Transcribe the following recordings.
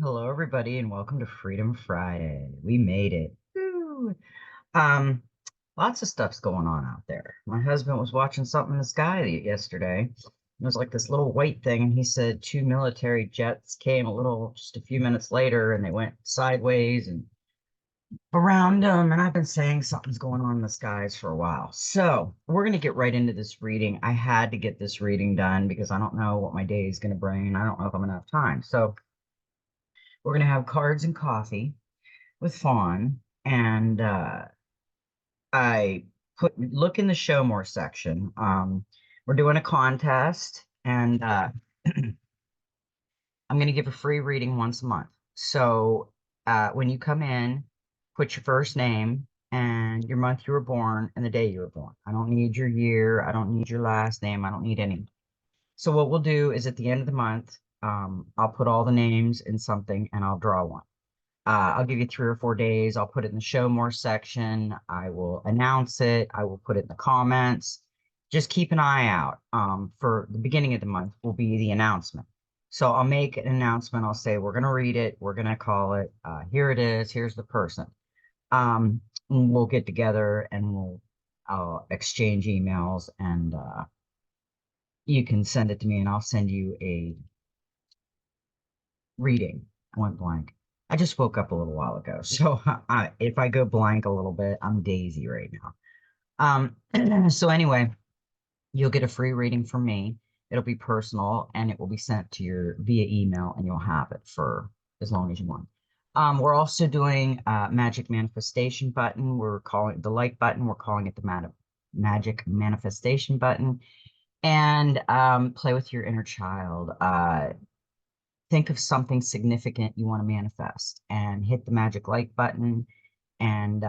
Hello, everybody, and welcome to Freedom Friday. We made it. Woo. Um, Lots of stuff's going on out there. My husband was watching something in the sky yesterday. It was like this little white thing, and he said two military jets came just a few minutes later, and they went sideways and around them. And I've been saying something's going on in the skies for a while. So we're going to get right into this reading. I had to get this reading done because I don't know what my day is going to bring. I don't know if I'm going to have time. So we're going to have cards and coffee with Fawn, and I look in the show more section. We're doing a contest, and I'm going to give a free reading once a month. So when you come in, put your first name and your month you were born and the day you were born. I don't need your year. I don't need your last name. I don't need any. So what we'll do is at the end of the month, I'll put all the names in something and I'll draw one. I'll give you 3 or 4 days. I'll put it in the show more section. I will announce it. I will put it in the comments. Just keep an eye out. For the beginning of the month will be the announcement. So I'll make an announcement. I'll say, we're going to read it. We're going to call it. Here it is. Here's the person. We'll get together and I'll exchange emails, and you can send it to me and I'll send you a reading. I went blank. I just woke up a little while ago. So if I go blank a little bit, I'm Daisy right now. So anyway, you'll get a free reading from me. It'll be personal and it will be sent to your via email, and you'll have it for as long as you want. We're also doing magic manifestation button. We're calling it the like button. We're calling it the magic manifestation button. And play with your inner child. Think of something significant you want to manifest and hit the magic like button and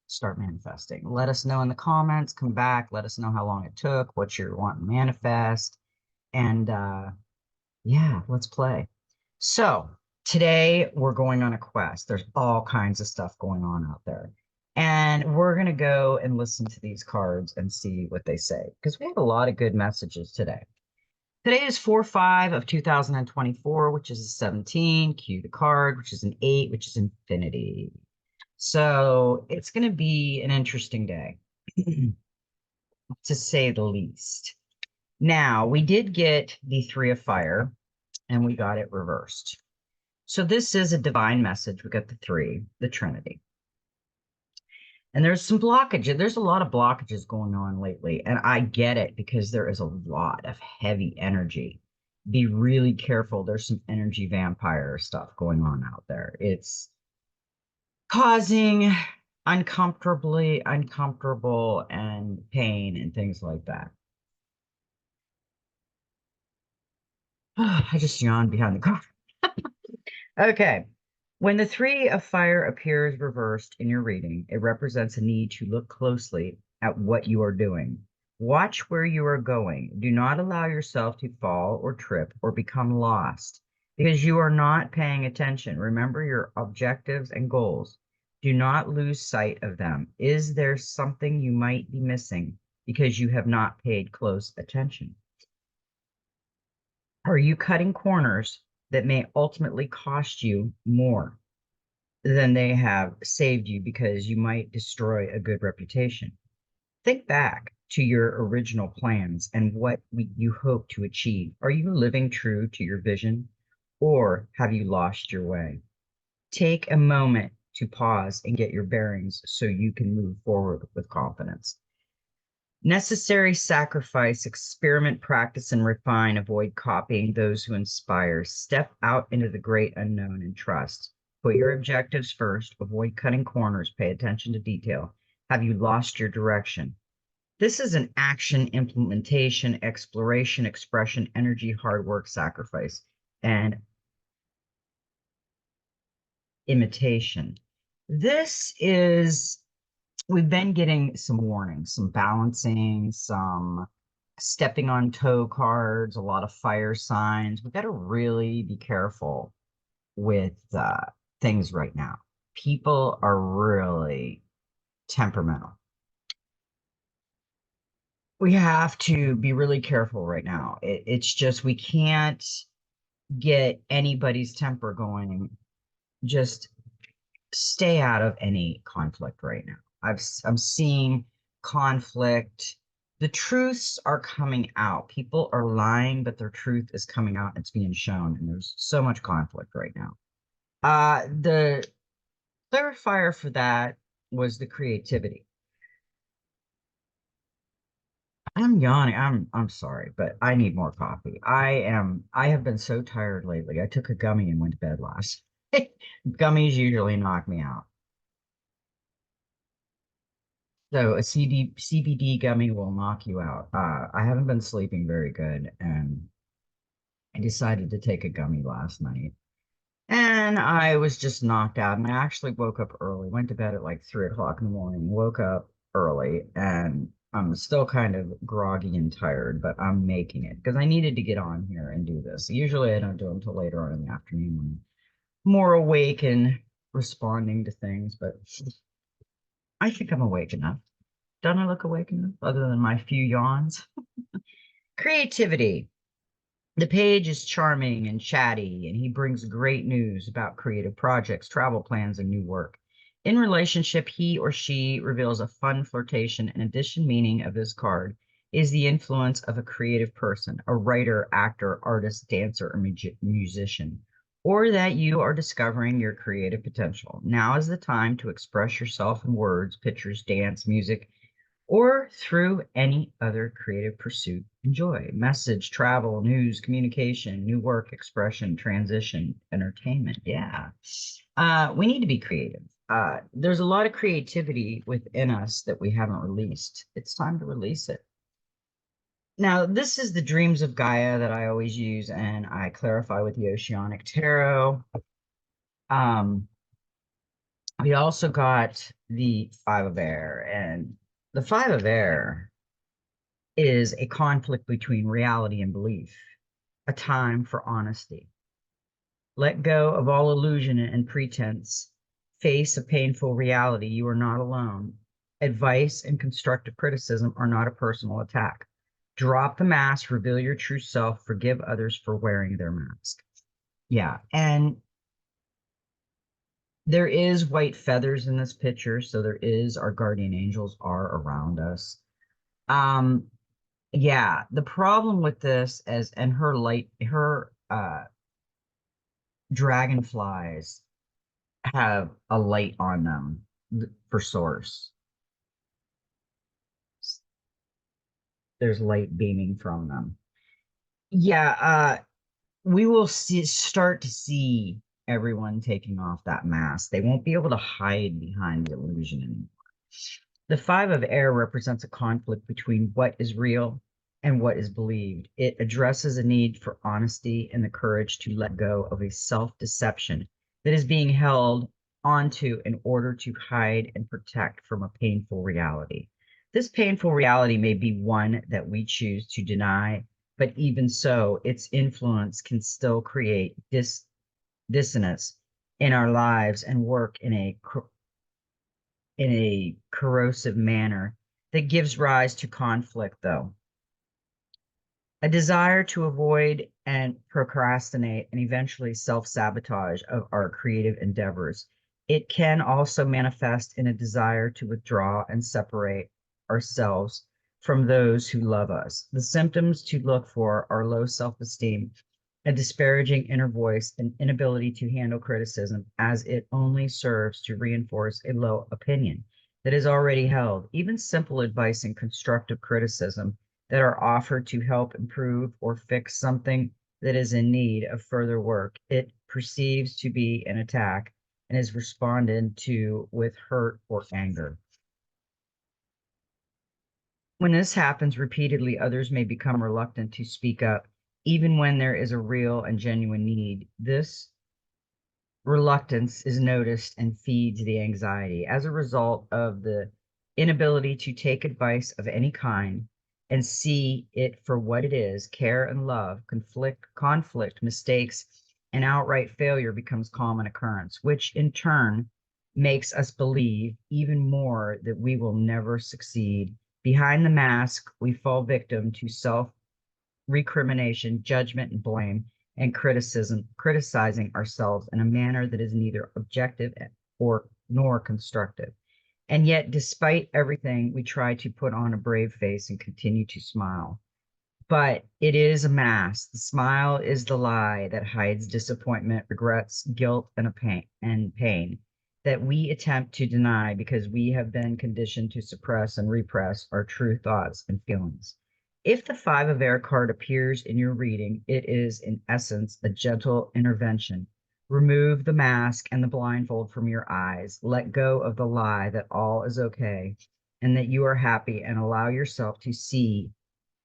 start manifesting. Let us know in the comments. Come back. Let us know how long it took, what you're wanting to manifest. And yeah, let's play. So today we're going on a quest. There's all kinds of stuff going on out there. And we're going to go and listen to these cards and see what they say, because we have a lot of good messages today. Today is 4/5 of 2024, which is a 17. Cue the card, which is an 8, which is infinity. So it's going to be an interesting day, to say the least. Now, we did get the 3 of fire, and we got it reversed. So this is a divine message. We got the 3, the Trinity. And there's some blockage. There's a lot of blockages going on lately. And I get it because there is a lot of heavy energy. Be really careful. There's some energy vampire stuff going on out there. It's causing uncomfortable and pain and things like that. I just yawned behind the car. Okay. When the 3 of fire appears reversed in your reading, it represents a need to look closely at what you are doing. Watch where you are going. Do not allow yourself to fall or trip or become lost because you are not paying attention. Remember your objectives and goals. Do not lose sight of them. Is there something you might be missing because you have not paid close attention? Are you cutting corners that may ultimately cost you more than they have saved you because you might destroy a good reputation? Think back to your original plans and what you hope to achieve. Are you living true to your vision, or have you lost your way? Take a moment to pause and get your bearings so you can move forward with confidence. Necessary sacrifice, experiment, practice, and refine. Avoid copying those who inspire. Step out into the great unknown and trust. Put your objectives first. Avoid cutting corners. Pay attention to detail. Have you lost your direction? This is an action, implementation, exploration, expression, energy, hard work, sacrifice, and imitation. This is We've been getting some warnings, some balancing, some stepping on toe cards, a lot of fire signs. We've got to really be careful with things right now. People are really temperamental. We have to be really careful right now. It's just we can't get anybody's temper going. Just stay out of any conflict right now. I'm seeing conflict. The truths are coming out. People are lying, but their truth is coming out. It's being shown, and there's so much conflict right now. The clarifier for that was the creativity. I'm yawning. I'm sorry, but I need more coffee. I have been so tired lately. I took a gummy and went to bed last. Gummies usually knock me out. So a CBD gummy will knock you out. I haven't been sleeping very good, and I decided to take a gummy last night. And I was just knocked out. And I actually woke up early, went to bed at like 3 o'clock in the morning, woke up early, and I'm still kind of groggy and tired, but I'm making it because I needed to get on here and do this. Usually I don't do them until later on in the afternoon when I'm more awake and responding to things, but I think I'm awake enough. Don't I look awake enough other than my few yawns? Creativity. The page is charming and chatty, and he brings great news about creative projects, travel plans, and new work. In relationship, he or she reveals a fun flirtation. An addition meaning of this card is the influence of a creative person, a writer, actor, artist, dancer, or musician, or that you are discovering your creative potential. Now is the time to express yourself in words, pictures, dance, music, or through any other creative pursuit. Enjoy. Message, travel, news, communication, new work, expression, transition, entertainment. Yeah. We need to be creative. There's a lot of creativity within us that we haven't released. It's time to release it. Now, this is the Dreams of Gaia that I always use, and I clarify with the Oceanic Tarot. Um, we also got the Five of Air, and the Five of Air is a conflict between reality and belief, a time for honesty. Let go of all illusion and pretense. Face a painful reality. You are not alone. Advice and constructive criticism are not a personal attack. Drop the mask, reveal your true self, forgive others for wearing their mask. Yeah. And there is white feathers in this picture. So there is our guardian angels are around us. Um, Yeah, the problem with this is, and her dragonflies have a light on them for source. There's light beaming from them. Yeah, we will start to see everyone taking off that mask. They won't be able to hide behind the illusion anymore. The Five of Air represents a conflict between what is real and what is believed. It addresses a need for honesty and the courage to let go of a self-deception that is being held onto in order to hide and protect from a painful reality. This painful reality may be one that we choose to deny, but even so, its influence can still create dissonance in our lives and work in a corrosive manner that gives rise to conflict, though. A desire to avoid and procrastinate and eventually self sabotage of our creative endeavors. It can also manifest in a desire to withdraw and separate ourselves from those who love us. The symptoms to look for are low self esteem, a disparaging inner voice, an inability to handle criticism, as it only serves to reinforce a low opinion that is already held. Even simple advice and constructive criticism that are offered to help improve or fix something that is in need of further work, it perceives to be an attack and is responded to with hurt or anger. When this happens repeatedly, others may become reluctant to speak up, even when there is a real and genuine need. This reluctance is noticed and feeds the anxiety. As a result of the inability to take advice of any kind and see it for what it is, care and love, conflict, mistakes, and outright failure becomes common occurrence, which in turn makes us believe even more that we will never succeed. Behind the mask, we fall victim to self recrimination, judgment, and blame, and criticizing ourselves in a manner that is neither objective or nor constructive. And yet, despite everything, we try to put on a brave face and continue to smile. But it is a mask. The smile is the lie that hides disappointment, regrets, guilt, and pain that we attempt to deny because we have been conditioned to suppress and repress our true thoughts and feelings. If the Five of Air card appears in your reading, it is in essence a gentle intervention. Remove the mask and the blindfold from your eyes. Let go of the lie that all is okay and that you are happy, and allow yourself to see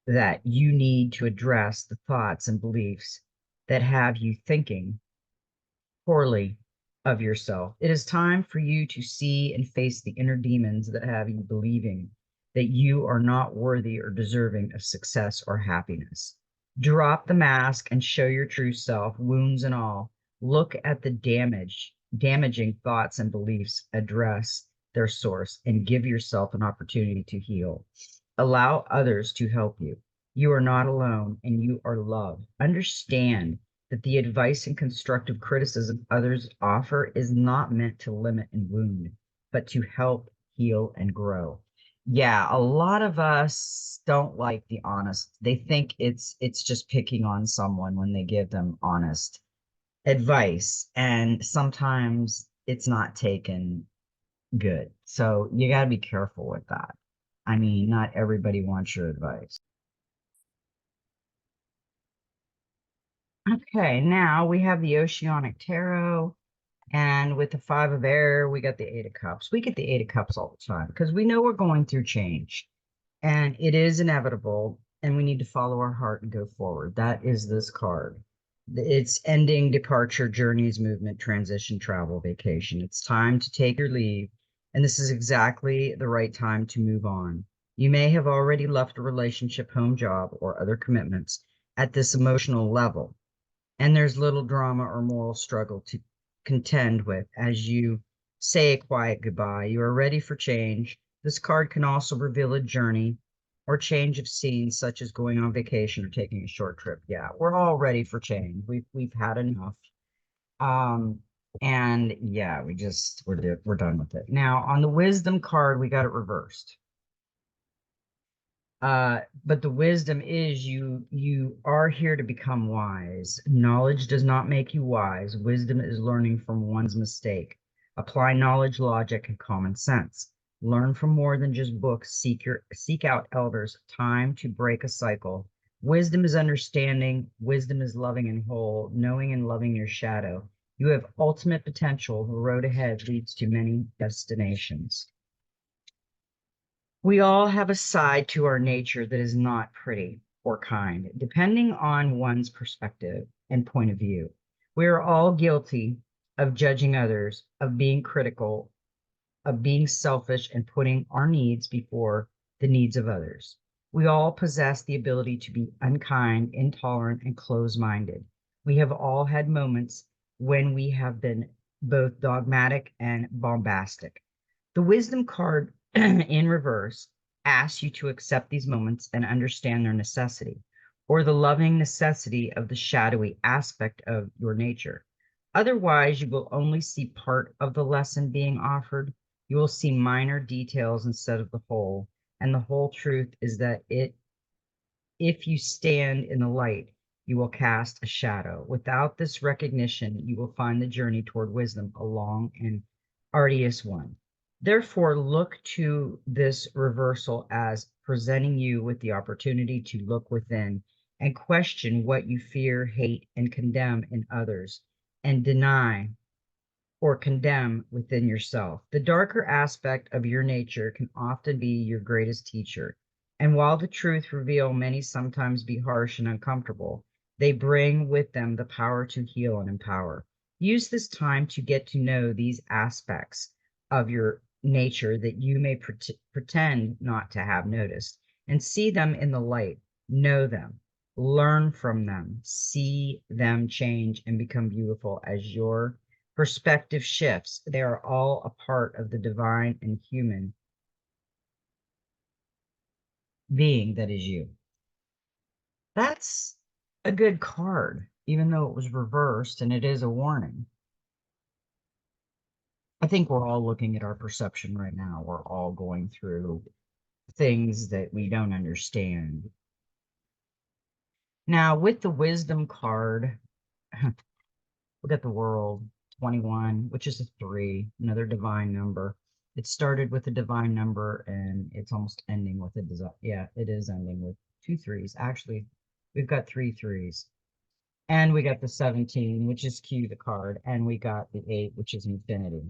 that you need to address the thoughts and beliefs that have you thinking poorly of yourself. It is time for you to see and face the inner demons that have you believing that you are not worthy or deserving of success or happiness. Drop the mask and show your true self, wounds and all. Look at the damaging thoughts and beliefs, address their source, and give yourself an opportunity to heal. Allow others to help you. You are not alone and you are loved. Understand that the advice and constructive criticism others offer is not meant to limit and wound, but to help heal and grow. Yeah, a lot of us don't like the honest. They think it's just picking on someone when they give them honest advice, and sometimes it's not taken good. So you got to be careful with that. I mean, not everybody wants your advice. Okay, now we have the Oceanic Tarot, and with the Five of Air, we got the Eight of Cups. We get the Eight of Cups all the time because we know we're going through change, and it is inevitable, and we need to follow our heart and go forward. That is this card. It's ending, departure, journeys, movement, transition, travel, vacation. It's time to take your leave, and this is exactly the right time to move on. You may have already left a relationship, home, job, or other commitments at this emotional level, and there's little drama or moral struggle to contend with as you say a quiet goodbye. You are ready for change. This card can also reveal a journey or change of scene, such as going on vacation or taking a short trip. Yeah, we're all ready for change. We've had enough. Um, and yeah, we're done with it. Now on the wisdom card, we got it reversed. But the wisdom is you are here to become wise. Knowledge does not make you wise. Wisdom is learning from one's mistake. Apply knowledge, logic, and common sense. Learn from more than just books. Seek out elders. Time to break a cycle. Wisdom is understanding. Wisdom is loving and whole, knowing and loving your shadow. You have ultimate potential. The road ahead leads to many destinations. We all have a side to our nature that is not pretty or kind, depending on one's perspective and point of view. We are all guilty of judging others, of being critical, of being selfish, and putting our needs before the needs of others. We all possess the ability to be unkind, intolerant, and close minded. We have all had moments when we have been both dogmatic and bombastic. The wisdom card in reverse asks you to accept these moments and understand their necessity, or the loving necessity of the shadowy aspect of your nature. Otherwise, you will only see part of the lesson being offered. You will see minor details instead of the whole. And the whole truth is that if you stand in the light, you will cast a shadow. Without this recognition, you will find the journey toward wisdom a long and arduous one. Therefore, look to this reversal as presenting you with the opportunity to look within and question what you fear, hate, and condemn in others, and deny or condemn within yourself. The darker aspect of your nature can often be your greatest teacher. And while the truth reveal many sometimes be harsh and uncomfortable, they bring with them the power to heal and empower. Use this time to get to know these aspects of your nature that you may pretend not to have noticed, and see them in the light. Know them, learn from them, see them change and become beautiful as your perspective shifts. They are all a part of the divine and human being that is you. That's a good card. even though it was reversed and it is a warning. I think we're all looking at our perception right now. We're all going through things that we don't understand. Now, with the wisdom card, we got the world 21, which is a 3, another divine number. It started with a divine number and it's almost ending with a design. Yeah, it is ending with 2 3s. Actually, we've got 3 3s. And we got the 17, which is Q, the card, and we got the 8, which is infinity.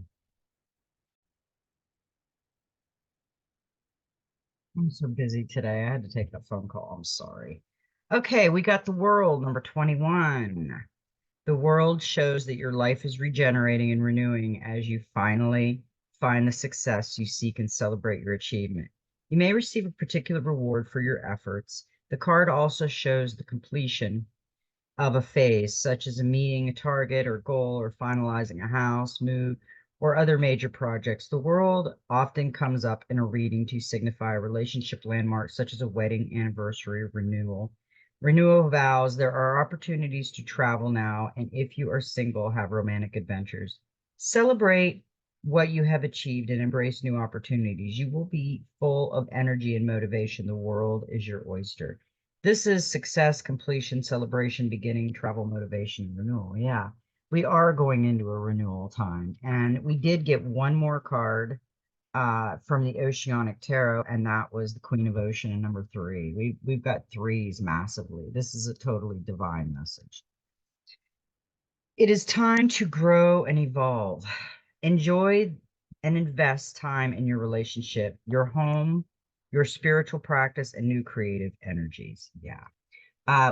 I'm so busy today. I had to take a phone call. I'm sorry. Okay, we got the world, number 21. The world shows that your life is regenerating and renewing as you finally find the success you seek and celebrate your achievement. You may receive a particular reward for your efforts. The card also shows the completion of a phase, such as a meeting a target or goal or finalizing a house, move, or other major projects. The world often comes up in a reading to signify a relationship landmark, such as a wedding, anniversary, renewal. Renewal vows there are opportunities to travel now, and if you are single, have romantic adventures. Celebrate what you have achieved and embrace new opportunities. You will be full of energy and motivation. The world is your oyster. This is success, completion, celebration, beginning, travel, motivation, renewal. Yeah, we are going into a renewal time. And we did get one more card from the Oceanic Tarot, and that was the Queen of Ocean and number 3. We've got threes massively. This is a totally divine message. It is time to grow and evolve. Enjoy and invest time in your relationship, your home, your spiritual practice, and new creative energies. Yeah.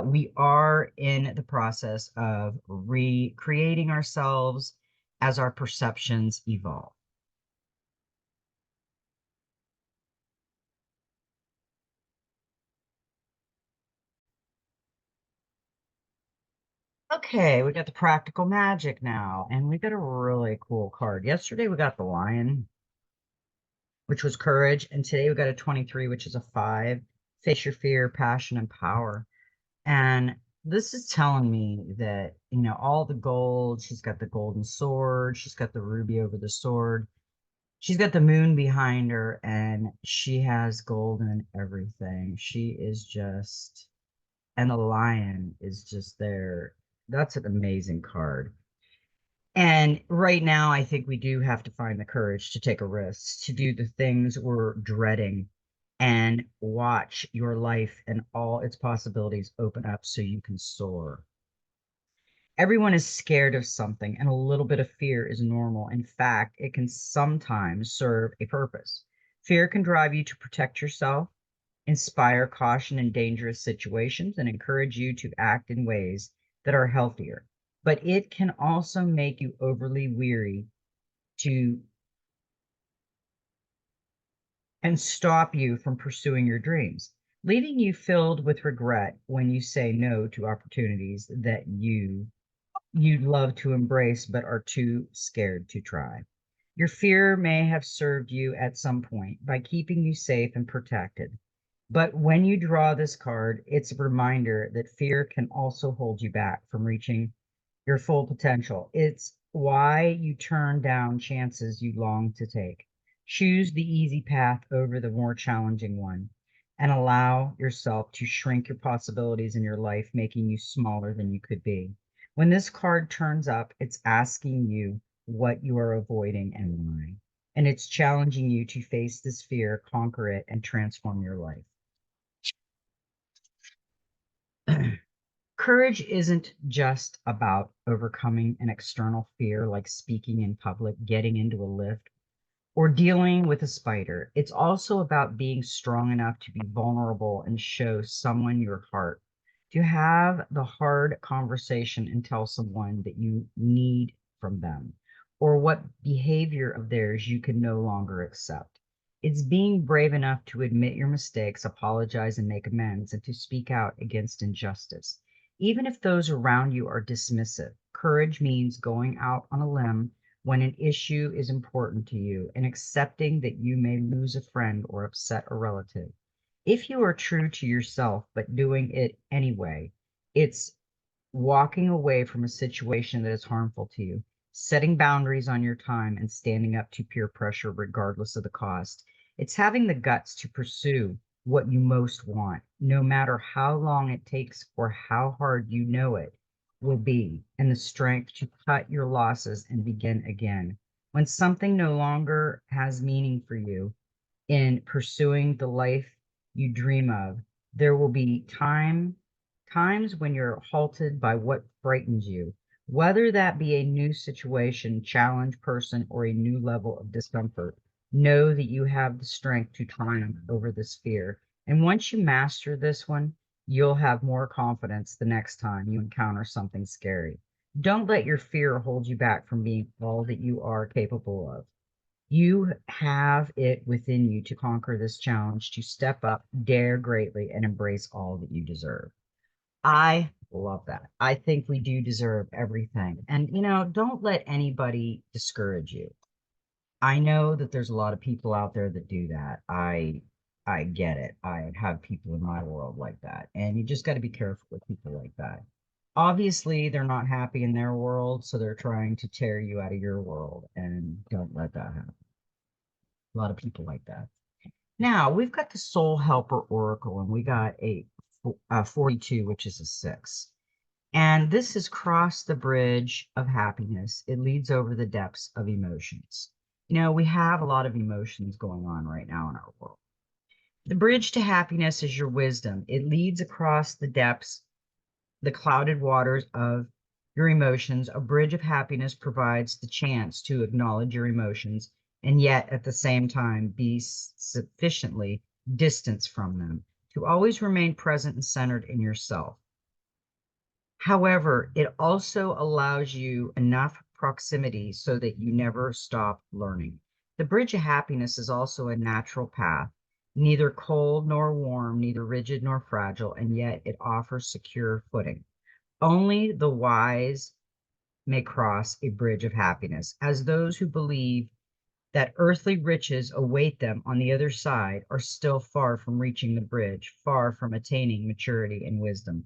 We are in the process of recreating ourselves as our perceptions evolve. Okay, we got the practical magic now, and we got a really cool card. Yesterday we got the lion, which was courage, and today we got a 23, which is a 5. Face your fear, passion, and power. And this is telling me that, all the gold, she's got the golden sword, she's got the ruby over the sword, she's got the moon behind her, and she has gold in everything. She is just, and the lion is just there. That's an amazing card. And right now, I think we do have to find the courage to take a risk, to do the things we're dreading, and watch your life and all its possibilities open up so you can soar. Everyone is scared of something, and a little bit of fear is normal. In fact, it can sometimes serve a purpose. Fear can drive you to protect yourself, inspire caution in dangerous situations, and encourage you to act in ways that are healthier. But it can also make you overly weary to and stop you from pursuing your dreams, leaving you filled with regret when you say no to opportunities that you'd love to embrace but are too scared to try. Your fear may have served you at some point by keeping you safe and protected. But when you draw this card, it's a reminder that fear can also hold you back from reaching your full potential. It's why you turn down chances you long to take. Choose the easy path over the more challenging one and allow yourself to shrink your possibilities in your life, making you smaller than you could be. When this card turns up, it's asking you what you are avoiding and why. And it's challenging you to face this fear, conquer it, and transform your life. Courage isn't just about overcoming an external fear like speaking in public, getting into a lift, or dealing with a spider. It's also about being strong enough to be vulnerable and show someone your heart, to have the hard conversation and tell someone that you need from them, or what behavior of theirs you can no longer accept. It's being brave enough to admit your mistakes, apologize, and make amends, and to speak out against injustice. Even if those around you are dismissive, courage means going out on a limb when an issue is important to you and accepting that you may lose a friend or upset a relative. If you are true to yourself but doing it anyway, it's walking away from a situation that is harmful to you, setting boundaries on your time, and standing up to peer pressure regardless of the cost. It's having the guts to pursue what you most want, no matter how long it takes or how hard you know it will be, and the strength to cut your losses and begin again. When something no longer has meaning for you, in pursuing the life you dream of, there will be times when you're halted by what frightens you, whether that be a new situation, challenge, person, or a new level of discomfort. Know that you have the strength to triumph over this fear. And once you master this one, you'll have more confidence the next time you encounter something scary. Don't let your fear hold you back from being all that you are capable of. You have it within you to conquer this challenge, to step up, dare greatly, and embrace all that you deserve. I love that. I think we do deserve everything. And, don't let anybody discourage you. I know that there's a lot of people out there that do that. I get it. I have people in my world like that. And you just got to be careful with people like that. Obviously, they're not happy in their world, so they're trying to tear you out of your world, and don't let that happen. A lot of people like that. Now we've got the Soul Helper Oracle, and we got a 42, which is a 6. And this is cross the bridge of happiness. It leads over the depths of emotions. We have a lot of emotions going on right now in our world. The bridge to happiness is your wisdom. It leads across the depths, the clouded waters of your emotions. A bridge of happiness provides the chance to acknowledge your emotions and yet at the same time be sufficiently distanced from them, to always remain present and centered in yourself. However, it also allows you enough proximity so that you never stop learning. The bridge of happiness is also a natural path, neither cold nor warm, neither rigid nor fragile, and yet it offers secure footing. Only the wise may cross a bridge of happiness, as those who believe that earthly riches await them on the other side are still far from reaching the bridge, far from attaining maturity and wisdom.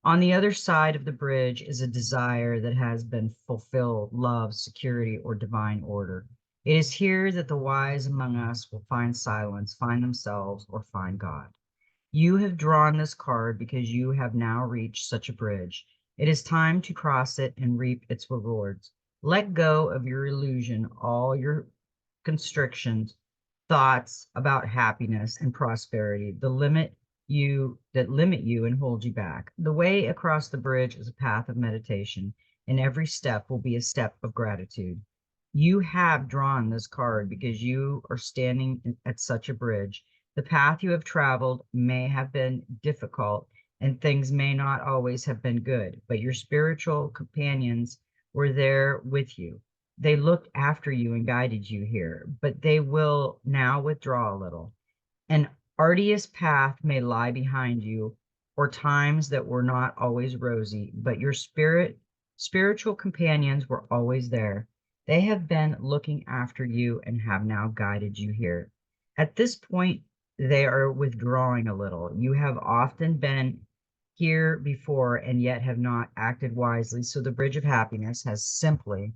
On the other side of the bridge is a desire that has been fulfilled, love, security, or divine order. It is here that the wise among us will find silence, find themselves, or find God. You have drawn this card because you have now reached such a bridge. It is time to cross it and reap its rewards. Let go of your illusion, all your constrictions, thoughts about happiness and prosperity, that limit you and hold you back. The way across the bridge is a path of meditation, and every step will be a step of gratitude. You have drawn this card because you are standing at such a bridge. The path you have traveled may have been difficult, and things may not always have been good, but your spiritual companions were there with you. They looked after you and guided you here, but they will now withdraw a little. An arduous path may lie behind you, or times that were not always rosy, but your spiritual companions were always there. They have been looking after you and have now guided you here. At this point, they are withdrawing a little. You have often been here before and yet have not acted wisely, so the bridge of happiness has simply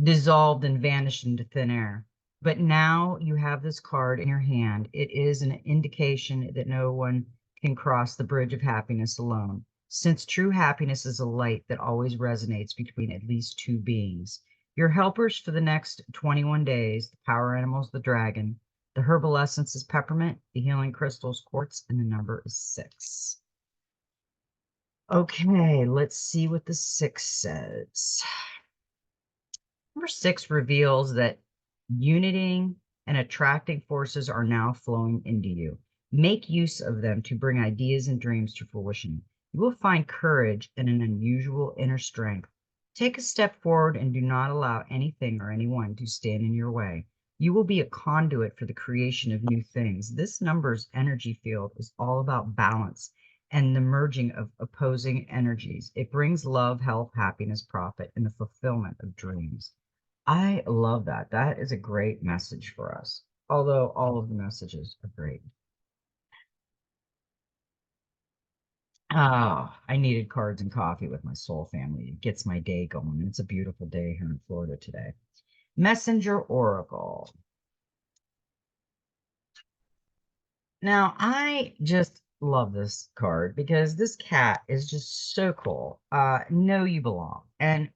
dissolved and vanished into thin air. But now you have this card in your hand. It is an indication that no one can cross the bridge of happiness alone, since true happiness is a light that always resonates between at least two beings. Your helpers for the next 21 days, the power animals, the dragon, the herbal essence is peppermint, the healing crystals, quartz, and the number is 6. Okay, let's see what the 6 says. Number 6 reveals that unity and attracting forces are now flowing into you. Make use of them to bring ideas and dreams to fruition. You will find courage and an unusual inner strength. Take a step forward and do not allow anything or anyone to stand in your way. You will be a conduit for the creation of new things. This number's energy field is all about balance and the merging of opposing energies. It brings love, health, happiness, profit, and the fulfillment of dreams. I love that. That is a great message for us, although all of the messages are great. Oh, I needed cards and coffee with my soul family. It gets my day going. It's a beautiful day here in Florida today. Messenger Oracle. Now, I just love this card because this cat is just so cool. Know you belong. And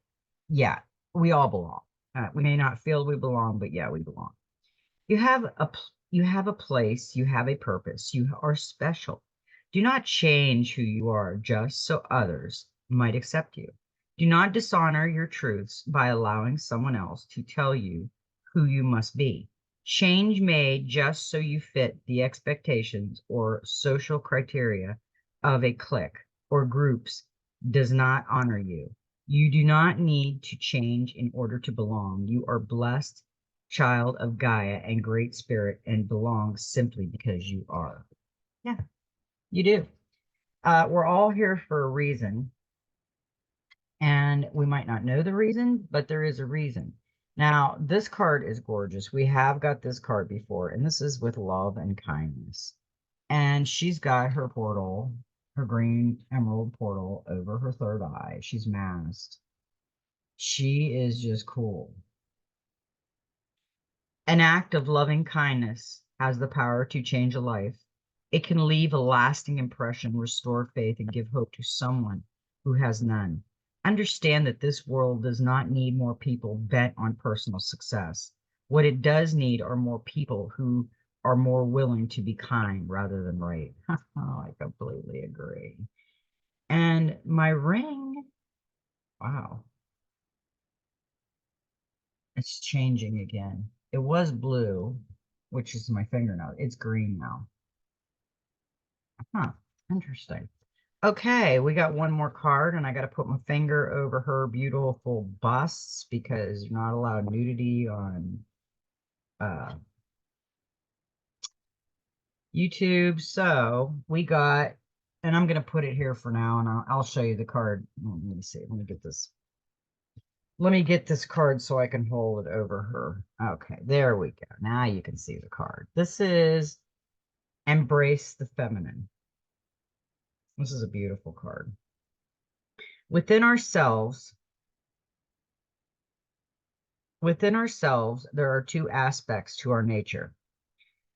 yeah, we all belong. We may not feel we belong, but yeah, we belong. You have a place, you have a purpose, you are special. Do not change who you are just so others might accept you. Do not dishonor your truths by allowing someone else to tell you who you must be. Change made just so you fit the expectations or social criteria of a clique or groups does not honor you. You do not need to change in order to belong. You are blessed child of Gaia and great spirit and belong simply because you are. Yeah, you do. We're all here for a reason, and we might not know the reason, but there is a reason. Now, this card is gorgeous. We have got this card before, and this is with love and kindness. And she's got her portal, her green emerald portal over her third eye. She's masked. She is just cool. An act of loving kindness has the power to change a life. It can leave a lasting impression, restore faith, and give hope to someone who has none. Understand that this world does not need more people bent on personal success. What it does need are more people who are more willing to be kind rather than right. Oh, I completely agree. And my ring, wow, it's changing again. It was blue, which is my fingernail. It's green now. Huh, interesting. Okay, we got one more card, and I got to put my finger over her beautiful busts because you're not allowed nudity on uh, YouTube. So we got, and I'm going to put it here for now, and I'll show you the card. Let me see. Let me get this. Let me get this card so I can hold it over her. Okay, there we go. Now you can see the card. This is Embrace the Feminine. This is a beautiful card. Within ourselves, Within ourselves, there are two aspects to our nature,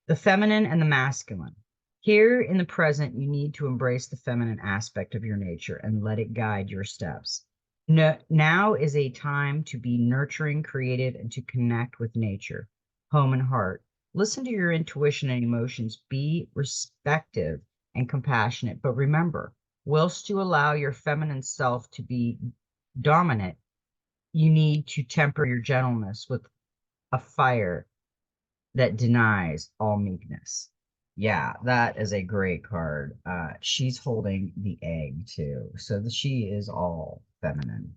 the feminine and the masculine. Here in the present, you need to embrace the feminine aspect of your nature and let it guide your steps. No, now is a time to be nurturing, creative, and to connect with nature, home and heart. Listen to your intuition and emotions. Be respective and compassionate. But remember, whilst you allow your feminine self to be dominant, you need to temper your gentleness with a fire that denies all meekness. Yeah, that is a great card. She's holding the egg too, so she is all feminine.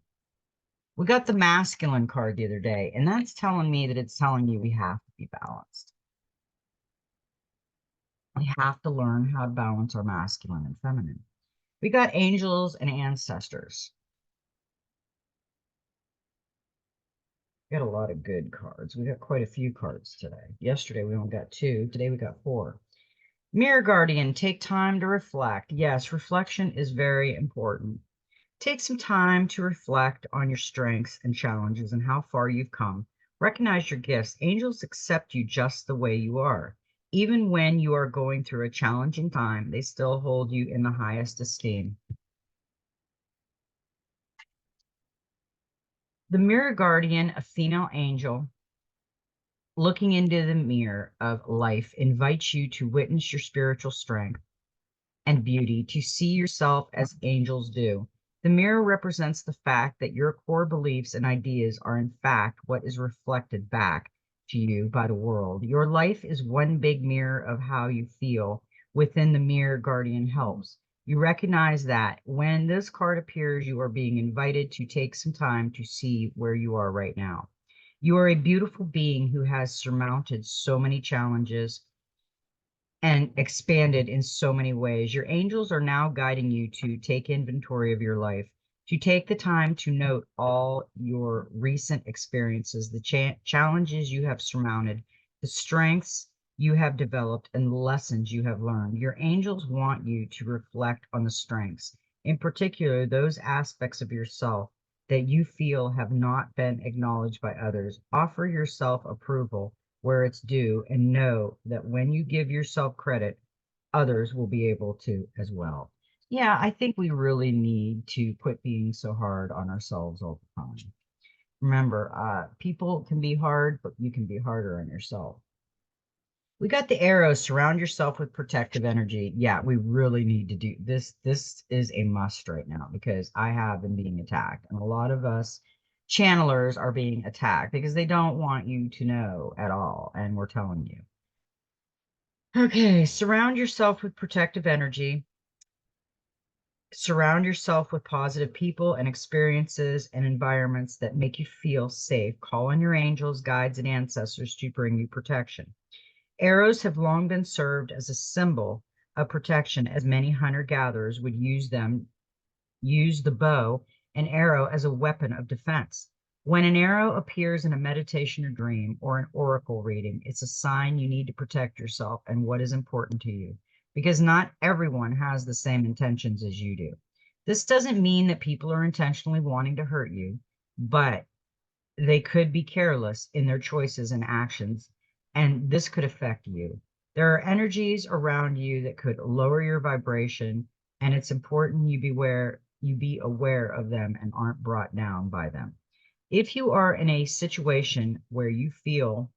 We got the masculine card the other day, and that's telling me that it's telling you we have to be balanced. We have to learn how to balance our masculine and feminine. We got angels and ancestors. We got a lot of good cards. We got quite a few cards today. Yesterday we only got two. Today we got four. Mirror Guardian, take time to reflect. Yes, reflection is very important. Take some time to reflect on your strengths and challenges and how far you've come. Recognize your gifts. Angels accept you just the way you are. Even when you are going through a challenging time, they still hold you in the highest esteem. The Mirror Guardian, a female angel, looking into the mirror of life, invites you to witness your spiritual strength and beauty, to see yourself as angels do. The mirror represents the fact that your core beliefs and ideas are, in fact, what is reflected back to you by the world. Your life is one big mirror of how you feel. Within the mirror, Guardian helps. You recognize that when this card appears, you are being invited to take some time to see where you are right now. You are a beautiful being who has surmounted so many challenges and expanded in so many ways. Your angels are now guiding you to take inventory of your life, to take the time to note all your recent experiences, the challenges you have surmounted, the strengths you have developed and the lessons you have learned. Your angels want you to reflect on the strengths, in particular, those aspects of yourself that you feel have not been acknowledged by others. Offer yourself approval where it's due and know that when you give yourself credit, others will be able to as well. Yeah, I think we really need to quit being so hard on ourselves all the time. Remember, people can be hard, but you can be harder on yourself. We got the arrows. Surround yourself with protective energy. Yeah, we really need to do this. This is a must right now because I have been being attacked, and a lot of us channelers are being attacked because they don't want you to know at all, and we're telling you. Okay, surround yourself with protective energy. Surround yourself with positive people and experiences and environments that make you feel safe. Call on your angels, guides, and ancestors to bring you protection. Arrows have long been served as a symbol of protection, as many hunter-gatherers would use the bow and arrow as a weapon of defense. When an arrow appears in a meditation or dream or an oracle reading, it's a sign you need to protect yourself and what is important to you, because not everyone has the same intentions as you do. This doesn't mean that people are intentionally wanting to hurt you, but they could be careless in their choices and actions, and this could affect you. There are energies around you that could lower your vibration, and it's important you be aware of them and aren't brought down by them. If you are in a situation where you feel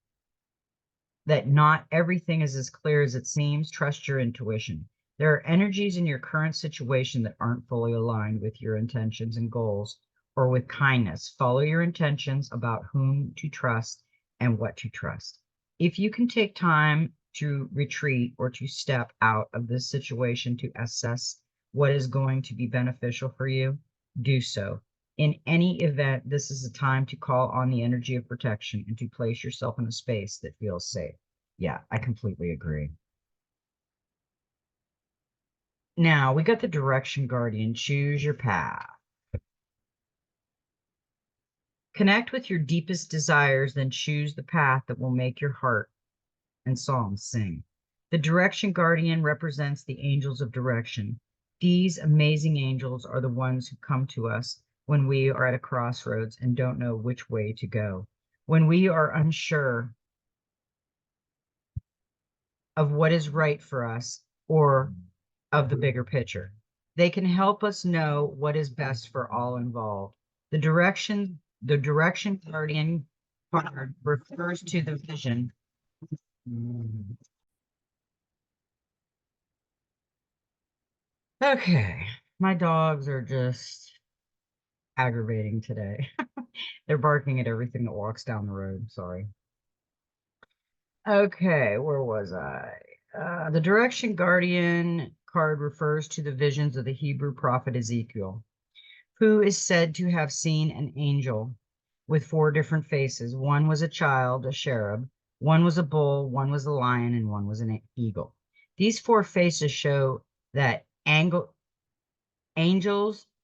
that not everything is as clear as it seems, trust your intuition. There are energies in your current situation that aren't fully aligned with your intentions and goals or with kindness. Follow your intentions about whom to trust and what to trust. If you can take time to retreat or to step out of this situation to assess what is going to be beneficial for you, do so. In any event, this is a time to call on the energy of protection and to place yourself in a space that feels safe. Yeah, I completely agree. Now we got the direction guardian. Choose your path. Connect with your deepest desires, then choose the path that will make your heart and songs sing. The direction guardian represents the angels of direction. These amazing angels are the ones who come to us when we are at a crossroads and don't know which way to go. When we are unsure of what is right for us or of the bigger picture, they can help us know what is best for all involved. The direction guardian card refers to the vision. Okay, my dogs are just aggravating today. They're barking at everything that walks down the road. Sorry. Okay, where was I? The Direction Guardian card refers to the visions of the Hebrew prophet Ezekiel, who is said to have seen an angel with four different faces. One was a child, a cherub, one was a bull, one was a lion, and one was an eagle. These four faces show that angels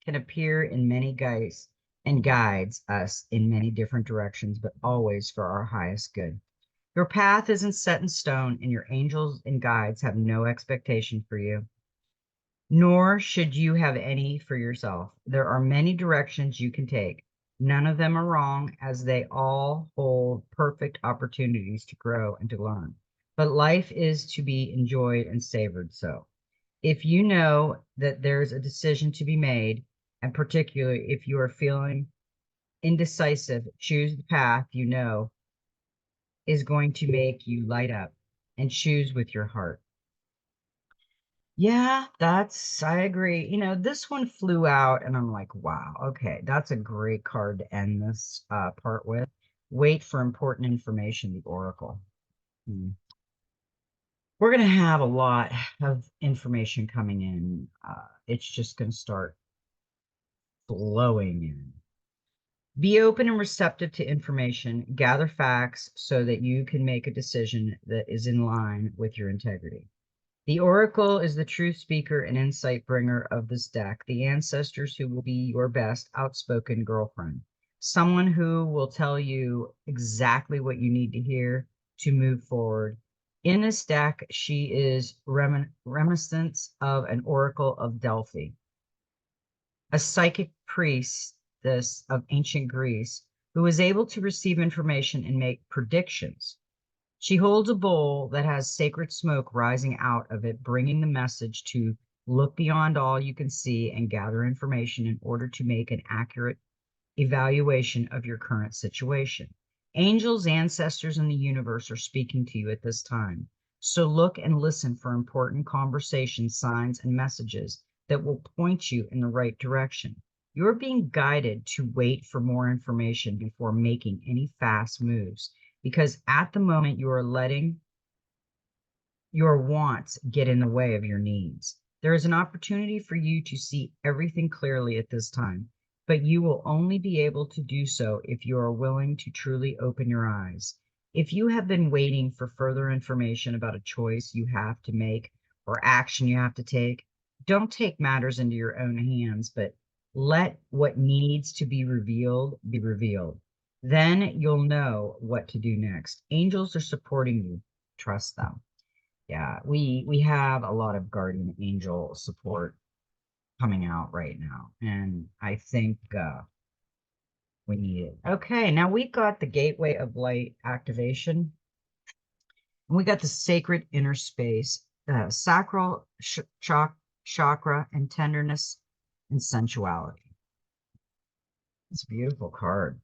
can appear in many guises and guides us in many different directions, but always for our highest good. Your path isn't set in stone, and your angels and guides have no expectation for you, nor should you have any for yourself. There are many directions you can take. None of them are wrong, as they all hold perfect opportunities to grow and to learn. But life is to be enjoyed and savored so. If you know that there's a decision to be made, and particularly if you are feeling indecisive, choose the path you know is going to make you light up and choose with your heart. Yeah, I agree. This one flew out and I'm like, wow, okay, that's a great card to end this part with. Wait for important information, the Oracle. Hmm. We're going to have a lot of information coming in. It's just going to start flowing in. Be open and receptive to information. Gather facts so that you can make a decision that is in line with your integrity. The Oracle is the truth speaker and insight bringer of this deck, the ancestors who will be your best outspoken girlfriend, someone who will tell you exactly what you need to hear to move forward In this deck, she is reminiscence of an oracle of Delphi, a psychic priestess of ancient Greece who was able to receive information and make predictions. She holds a bowl that has sacred smoke rising out of it, bringing the message to look beyond all you can see and gather information in order to make an accurate evaluation of your current situation. Angels, ancestors, and the universe are speaking to you at this time. So look and listen for important conversations, signs, and messages that will point you in the right direction. You're being guided to wait for more information before making any fast moves, because at the moment you are letting your wants get in the way of your needs. There is an opportunity for you to see everything clearly at this time, but you will only be able to do so if you are willing to truly open your eyes. If you have been waiting for further information about a choice you have to make or action you have to take, don't take matters into your own hands, but let what needs to be revealed be revealed. Then you'll know what to do next. Angels are supporting you. Trust them. Yeah, we have a lot of guardian angel support coming out right now, and I think we need it. Okay, now we've got the gateway of light activation, and we got the sacred inner space, sacral chakra, and tenderness and sensuality. It's a beautiful card.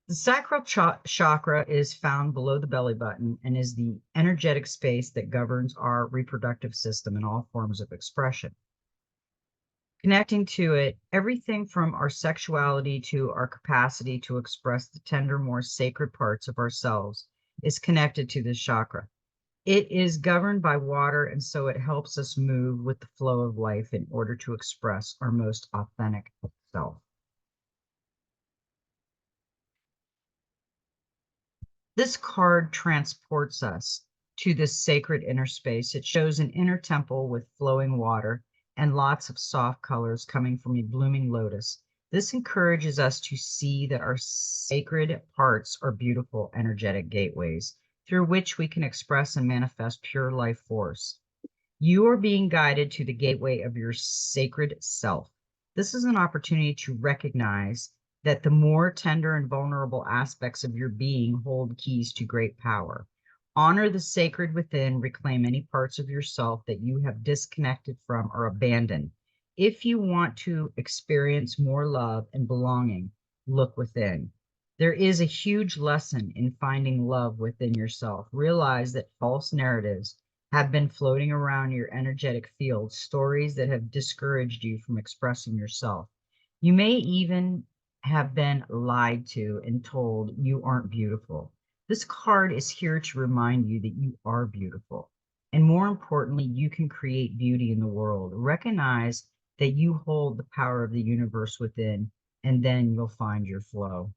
The sacral chakra is found below the belly button and is the energetic space that governs our reproductive system and all forms of expression. Connecting to it, everything from our sexuality to our capacity to express the tender, more sacred parts of ourselves is connected to this chakra. It is governed by water, and so it helps us move with the flow of life in order to express our most authentic self. This card transports us to this sacred inner space. It shows an inner temple with flowing water and lots of soft colors coming from a blooming lotus. This encourages us to see that our sacred parts are beautiful, energetic gateways through which we can express and manifest pure life force. You are being guided to the gateway of your sacred self. This is an opportunity to recognize that the more tender and vulnerable aspects of your being hold keys to great power. Honor the sacred within, reclaim any parts of yourself that you have disconnected from or abandoned. If you want to experience more love and belonging, look within. There is a huge lesson in finding love within yourself. Realize that false narratives have been floating around your energetic field, stories that have discouraged you from expressing yourself. You may even have been lied to and told you aren't beautiful. This card is here to remind you that you are beautiful. And more importantly, you can create beauty in the world. Recognize that you hold the power of the universe within, and then you'll find your flow.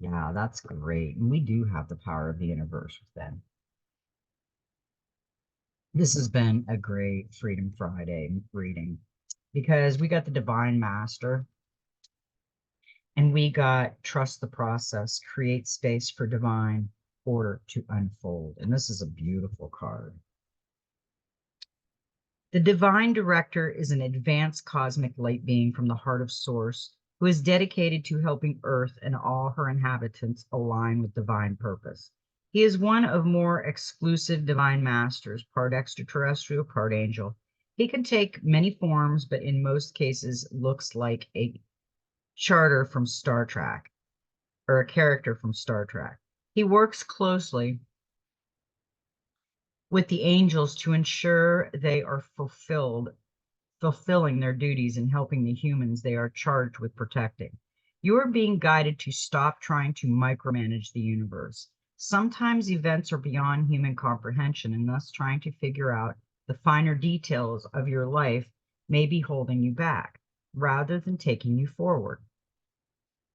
Yeah, that's great. And we do have the power of the universe within. This has been a great Freedom Friday reading because we got the Divine Master and we got trust the process, create space for divine order to unfold. And this is a beautiful card. The Divine Director is an advanced cosmic light being from the heart of Source who is dedicated to helping Earth and all her inhabitants align with divine purpose. He is one of more exclusive divine masters, part extraterrestrial, part angel. He can take many forms, but in most cases looks like a charter from Star Trek or a character from Star Trek. He works closely with the angels to ensure they are fulfilling their duties and helping the humans they are charged with protecting. You are being guided to stop trying to micromanage the universe. Sometimes events are beyond human comprehension, and thus trying to figure out the finer details of your life may be holding you back rather than taking you forward.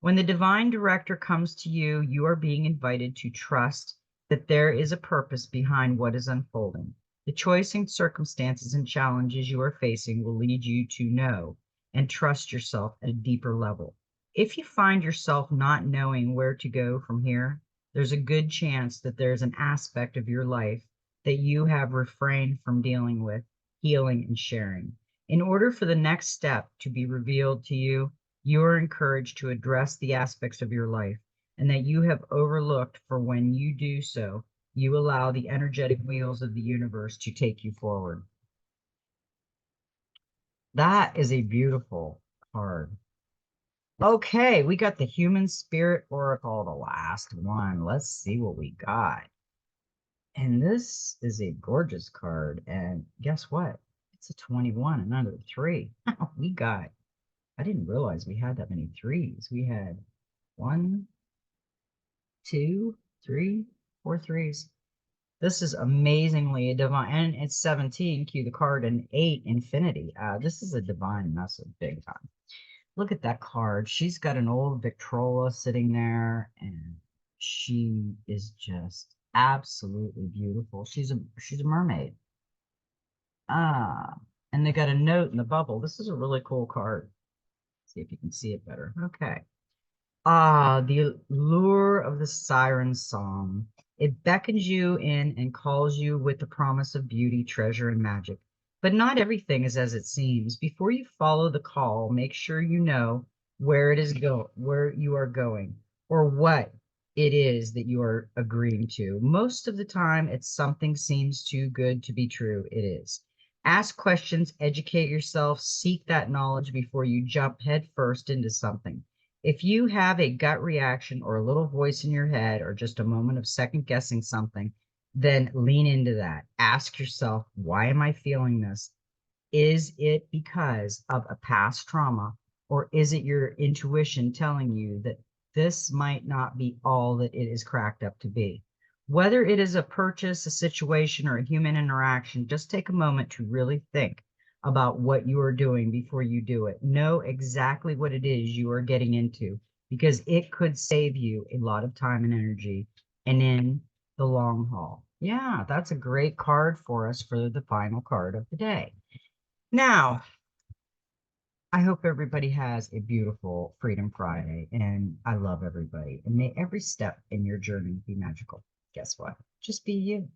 When the Divine Director comes to you, you are being invited to trust that there is a purpose behind what is unfolding. The choice and circumstances and challenges you are facing will lead you to know and trust yourself at a deeper level. If you find yourself not knowing where to go from here, there's a good chance that there's an aspect of your life that you have refrained from dealing with, healing, and sharing. In order for the next step to be revealed to you, you are encouraged to address the aspects of your life and that you have overlooked, for when you do so, you allow the energetic wheels of the universe to take you forward. That is a beautiful card. Okay, we got the Human Spirit Oracle, the last one. Let's see what we got. And this is a gorgeous card. And guess what? It's a 21, another 3. We got, I didn't realize we had that many 3s. We had 1, 2, 3, 4 3s. This is amazingly a divine, and it's 17, cue the card, and 8, infinity. This is a divine message, big time. Look at that card. She's got an old Victrola sitting there, and she is just absolutely beautiful. She's a mermaid. And they got a note in the bubble. This is a really cool card. See if you can see it better. Okay. The lure of the siren song. It beckons you in and calls you with the promise of beauty, treasure, and magic. But not everything is as it seems. Before you follow the call, make sure you know where where you are going, or what it is that you are agreeing to. Most of the time, it's something seems too good to be true. It is. Ask questions, educate yourself, seek that knowledge before you jump headfirst into something. If you have a gut reaction or a little voice in your head or just a moment of second guessing something, then lean into that. Ask yourself, why am I feeling this? Is it because of a past trauma, or is it your intuition telling you that this might not be all that it is cracked up to be? Whether it is a purchase, a situation, or a human interaction, just take a moment to really think about what you are doing before you do it. Know exactly what it is you are getting into, because it could save you a lot of time and energy, and in the long haul. Yeah, that's a great card for us for the final card of the day. Now, I hope everybody has a beautiful Freedom Friday, and I love everybody. And may every step in your journey be magical. Guess what? Just be you.